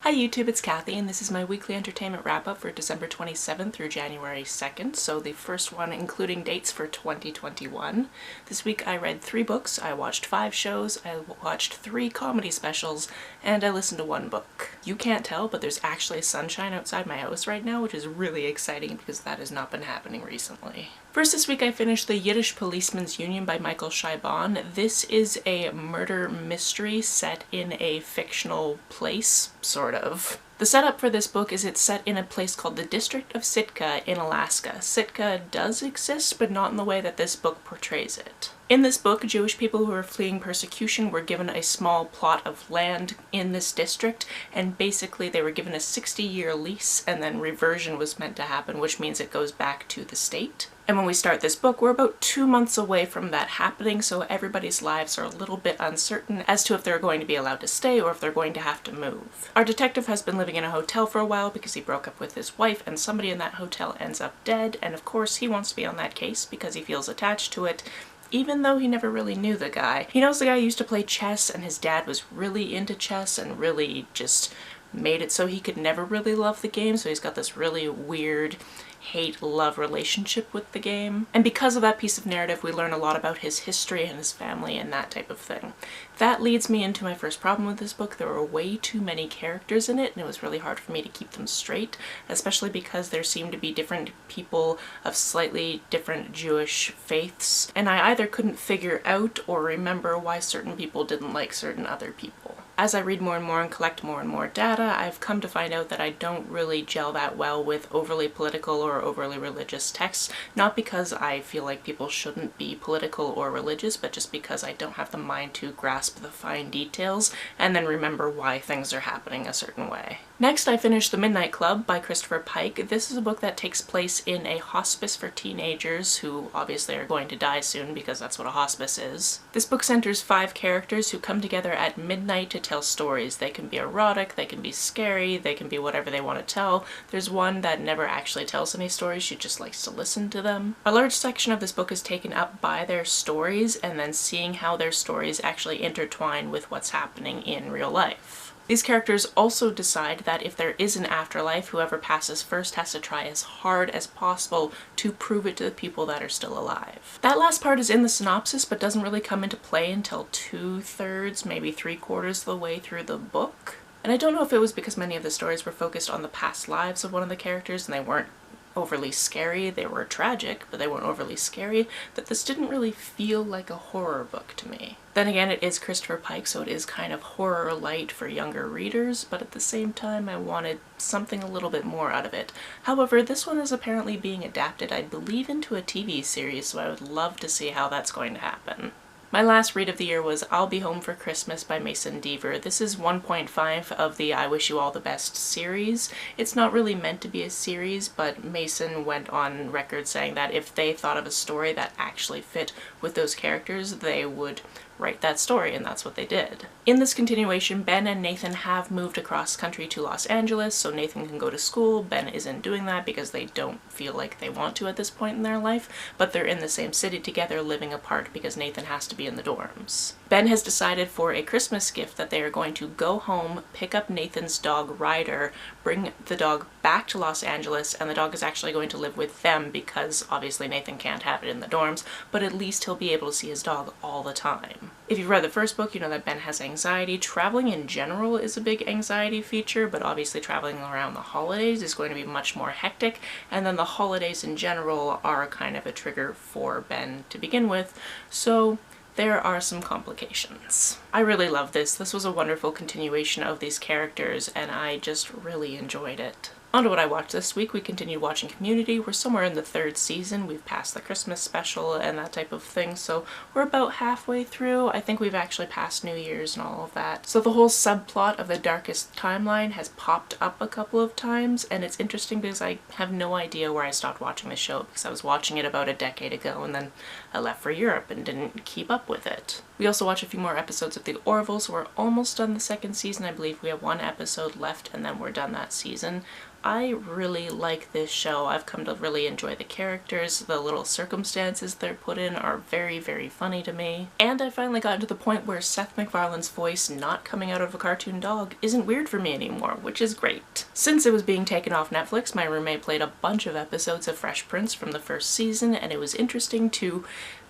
Hi YouTube, it's Kathy, and this is my weekly entertainment wrap-up for December 27th through January 2nd, so the first one including dates for 2021. This week I read 3 books, I watched 5 shows, I watched 3 comedy specials, and I listened to 1 book. You can't tell, but there's actually sunshine outside my house right now, which is really exciting because that has not been happening recently. First this week I finished the Yiddish Policemen's Union by Chabon. This is a murder mystery set in a fictional place, sort of. The setup for this book is it's set in a place called the District of Sitka in Alaska. Sitka does exist, but not in the way that this book portrays it. In this book, Jewish people who were fleeing persecution were given a small plot of land in this district, and basically they were given a 60-year lease, and then reversion was meant to happen, which means it goes back to the state. And when we start this book, we're about 2 months away from that happening, so everybody's lives are a little bit uncertain as to if they're going to be allowed to stay or if they're going to have to move. Our detective has been living in a hotel for a while because he broke up with his wife, and somebody in that hotel ends up dead, and of course he wants to be on that case because he feels attached to it, even though he never really knew the guy. He knows the guy used to play chess, and his dad was really into chess and really just made it so he could never really love the game, so he's got this really weird hate-love relationship with the game. And because of that piece of narrative, we learn a lot about his history and his family and that type of thing. That leads me into my first problem with this book. There were way too many characters in it, and it was really hard for me to keep them straight, especially because there seemed to be different people of slightly different Jewish faiths, and I either couldn't figure out or remember why certain people didn't like certain other people. As I read more and more and collect more and more data, I've come to find out that I don't really gel that well with overly political or overly religious texts, not because I feel like people shouldn't be political or religious, but just because I don't have the mind to grasp the fine details and then remember why things are happening a certain way. Next, I finished The Midnight Club by Christopher Pike. This is a book that takes place in a hospice for teenagers who obviously are going to die soon because that's what a hospice is. This book centers 5 characters who come together at midnight to tell stories. They can be erotic, they can be scary, they can be whatever they want to tell. There's one that never actually tells any stories, she just likes to listen to them. A large section of this book is taken up by their stories and then seeing how their stories actually intertwine with what's happening in real life. These characters also decide that if there is an afterlife, whoever passes first has to try as hard as possible to prove it to the people that are still alive. That last part is in the synopsis but doesn't really come into play until 2/3, maybe 3/4 of the way through the book. And I don't know if it was because many of the stories were focused on the past lives of one of the characters and they weren't overly scary, they were tragic, but they weren't overly scary, that this didn't really feel like a horror book to me. Then again, it is Christopher Pike, so it is kind of horror light for younger readers, but at the same time I wanted something a little bit more out of it. However, this one is apparently being adapted, I believe, into a TV series, so I would love to see how that's going to happen. My last read of the year was I'll Be Home for Christmas by Mason Deaver. This is 1.5 of the I Wish You All the Best series. It's not really meant to be a series, but Mason went on record saying that if they thought of a story that actually fit with those characters, they would write that story, and that's what they did. In this continuation, Ben and Nathan have moved across country to Los Angeles, so Nathan can go to school. Ben isn't doing that because they don't feel like they want to at this point in their life, but they're in the same city together living apart because Nathan has to be in the dorms. Ben has decided for a Christmas gift that they are going to go home, pick up Nathan's dog Ryder, bring the dog back to Los Angeles, and the dog is actually going to live with them because obviously Nathan can't have it in the dorms, but at least he'll be able to see his dog all the time. If you've read the first book, you know that Ben has anxiety. Traveling in general is a big anxiety feature, but obviously traveling around the holidays is going to be much more hectic, and then the holidays in general are kind of a trigger for Ben to begin with, so there are some complications. I really love this. This was a wonderful continuation of these characters, and I just really enjoyed it. On to what I watched this week. We continued watching Community. We're somewhere in the 3rd season. We've passed the Christmas special and that type of thing, so we're about halfway through. I think we've actually passed New Year's and all of that. So the whole subplot of the darkest timeline has popped up a couple of times, and it's interesting because I have no idea where I stopped watching the show because I was watching it about a decade ago and then I left for Europe and didn't keep up with it. We also watch a few more episodes of The Orville, so we're almost done the second season. I believe we have one episode left and then we're done that season. I really like this show. I've come to really enjoy the characters. The little circumstances they're put in are very, very funny to me. And I finally got to the point where Seth MacFarlane's voice not coming out of a cartoon dog isn't weird for me anymore, which is great. Since it was being taken off Netflix, my roommate played a bunch of episodes of Fresh Prince from the first season, and it was interesting to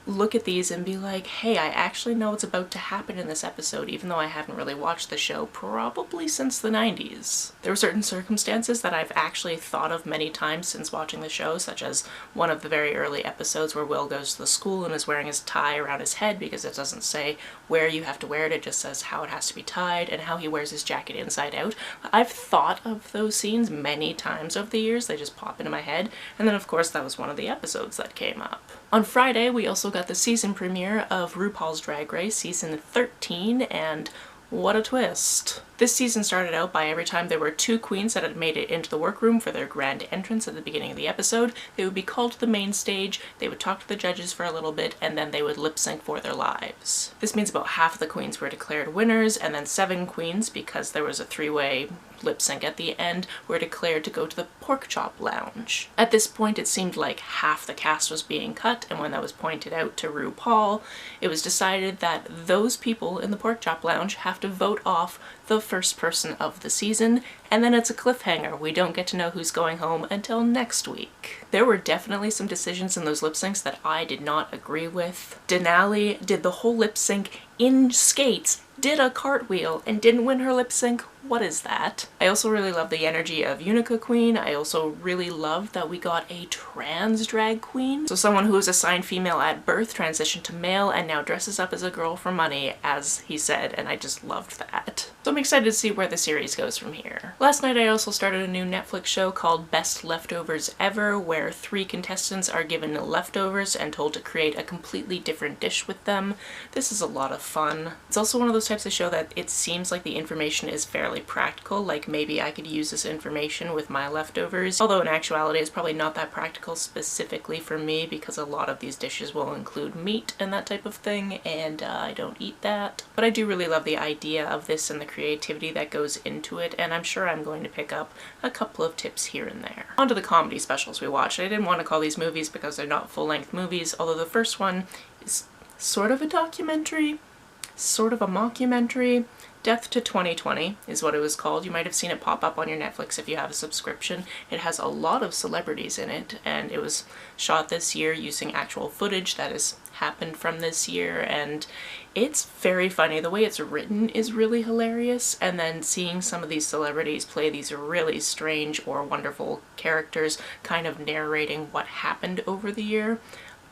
look at these and be like, hey, I actually know what's about to happen in this episode, even though I haven't really watched the show probably since the 90s. There were certain circumstances that I've actually thought of many times since watching the show, such as one of the very early episodes where Will goes to the school and is wearing his tie around his head because it doesn't say where you have to wear it, it just says how it has to be tied, and how he wears his jacket inside out. I've thought of those scenes many times over the years, they just pop into my head, and then of course that was one of the episodes that came up. On Friday, we also got the season premiere of RuPaul's Drag Race season 13, and what a twist. This season started out by every time there were two queens that had made it into the workroom for their grand entrance at the beginning of the episode, they would be called to the main stage, they would talk to the judges for a little bit, and then they would lip sync for their lives. This means about half of the queens were declared winners, and then 7 queens, because there was a 3-way lip sync at the end, were declared to go to the pork chop lounge. At this point, it seemed like half the cast was being cut, and when that was pointed out to RuPaul, it was decided that those people in the pork chop lounge have to vote off the first person of the season, and then it's a cliffhanger. We don't get to know who's going home until next week. There were definitely some decisions in those lip syncs that I did not agree with. Denali did the whole lip sync in skates, did a cartwheel, and didn't win her lip sync. What is that? I also really love the energy of Unica Queen. I also really love that we got a trans drag queen. So someone who was assigned female at birth transitioned to male and now dresses up as a girl for money, as he said, and I just loved that. So I'm excited to see where the series goes from here. Last night I also started a new Netflix show called Best Leftovers Ever, where 3 contestants are given leftovers and told to create a completely different dish with them. This is a lot of fun. It's also one of those types of show that it seems like the information is fairly practical, like maybe I could use this information with my leftovers, although in actuality it's probably not that practical specifically for me because a lot of these dishes will include meat and that type of thing, and I don't eat that. But I do really love the idea of this and the creativity that goes into it, and I'm sure I'm going to pick up a couple of tips here and there. On to the comedy specials we watched. I didn't want to call these movies because they're not full-length movies, although the first one is sort of a documentary, sort of a mockumentary. Death to 2020 is what it was called. You might have seen it pop up on your Netflix if you have a subscription. It has a lot of celebrities in it, and it was shot this year using actual footage that has happened from this year, and it's very funny. The way it's written is really hilarious, and then seeing some of these celebrities play these really strange or wonderful characters kind of narrating what happened over the year,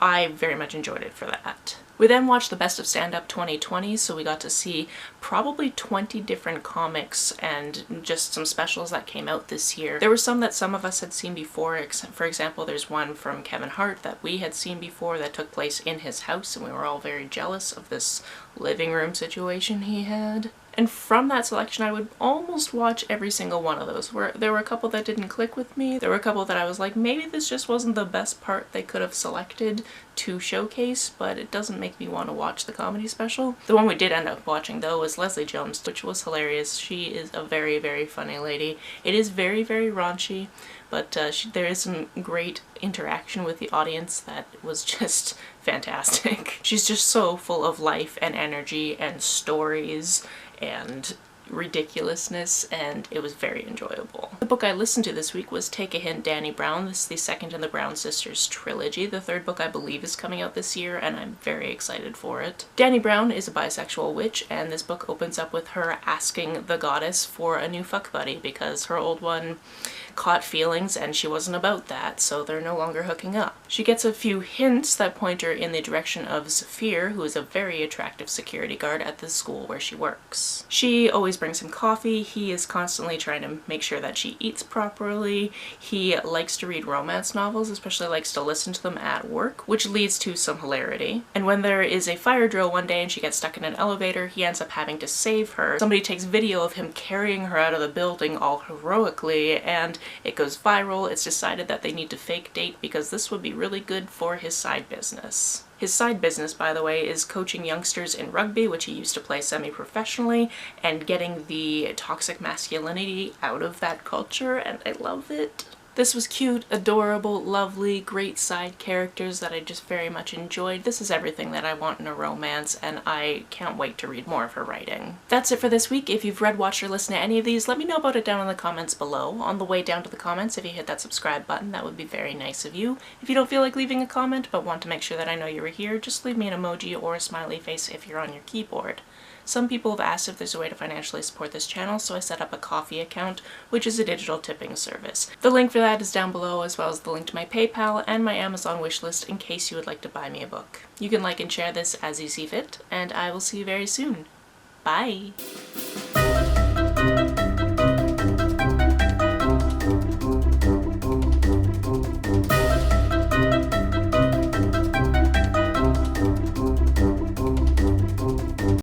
I very much enjoyed it for that. We then watched the Best of Stand-Up 2020, so we got to see probably 20 different comics and just some specials that came out this year. There were some that some of us had seen before. For example, there's one from Kevin Hart that we had seen before that took place in his house, and we were all very jealous of this living room situation he had. And from that selection, I would almost watch every single one of those. There were a couple that didn't click with me. There were a couple that I was like, maybe this just wasn't the best part they could have selected to showcase, but it doesn't make me want to watch the comedy special. The one we did end up watching, though, was Leslie Jones, which was hilarious. She is a very, very funny lady. It is very, very raunchy, but there is some great interaction with the audience that was just fantastic. She's just so full of life and energy and stories and ridiculousness, and it was very enjoyable. The book I listened to this week was Take a Hint, Dani Brown. This is the second in the Brown Sisters trilogy. The third book I believe is coming out this year, and I'm very excited for it. Dani Brown is a bisexual witch, and this book opens up with her asking the goddess for a new fuck buddy because her old one caught feelings and she wasn't about that, so they're no longer hooking up. She gets a few hints that point her in the direction of Zafir, who is a very attractive security guard at the school where she works. She always brings him coffee. He is constantly trying to make sure that she eats properly. He likes to read romance novels, especially likes to listen to them at work, which leads to some hilarity. And when there is a fire drill one day and she gets stuck in an elevator, he ends up having to save her. Somebody takes video of him carrying her out of the building all heroically, and it goes viral. It's decided that they need to fake date because this would be really good for his side business. His side business, by the way, is coaching youngsters in rugby, which he used to play semi-professionally, and getting the toxic masculinity out of that culture, and I love it. This was cute, adorable, lovely, great side characters that I just very much enjoyed. This is everything that I want in a romance, and I can't wait to read more of her writing. That's it for this week. If you've read, watched, or listened to any of these, let me know about it down in the comments below. On the way down to the comments, if you hit that subscribe button, that would be very nice of you. If you don't feel like leaving a comment, but want to make sure that I know you were here, just leave me an emoji or a smiley face if you're on your keyboard. Some people have asked if there's a way to financially support this channel, so I set up a Ko-fi account, which is a digital tipping service. The link for that is down below, as well as the link to my PayPal and my Amazon wishlist in case you would like to buy me a book. You can like and share this as you see fit, and I will see you very soon. Bye!